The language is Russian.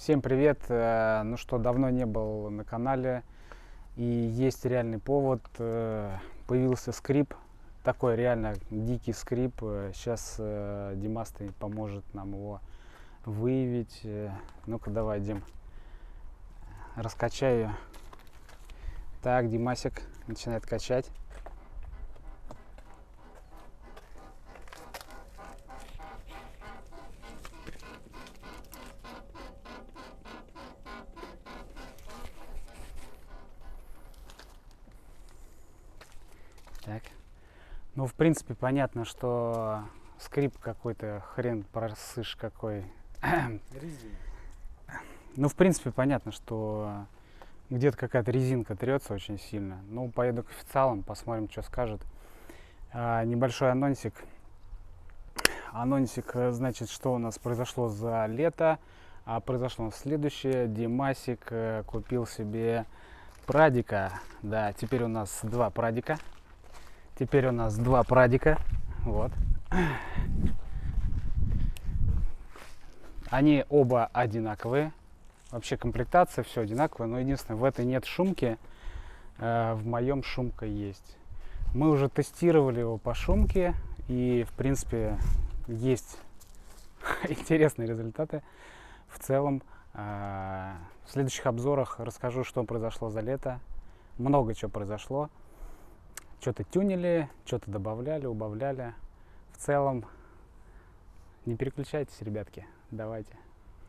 Всем привет! Ну что, давно не был на канале, и есть реальный повод. Появился скрип, такой реально дикий скрип. Сейчас Димастый поможет нам его выявить. Ну-ка, давай, Дим, раскачай ее. Так, Димасик начинает качать. Так. Ну, в принципе, понятно, что скрип какой-то, хрен просышь какой. Резина. Ну, в принципе, понятно, что где-то какая-то резинка трется очень сильно. Ну, поеду к официалам, посмотрим, что скажет. Небольшой анонсик. Анонсик, значит, что у нас произошло за лето. Произошло следующее. Димасик купил себе прадика. Да, теперь у нас два прадика. Вот. Они оба одинаковые. Вообще комплектация все одинаковая, но единственное, в этой нет шумки. В моем шумка есть. Мы уже тестировали его по шумке, и в принципе есть интересные результаты. В целом, в следующих обзорах расскажу, что произошло за лето. Много чего произошло. Что-то тюнили, что-то добавляли, убавляли. В целом, не переключайтесь, ребятки. Давайте.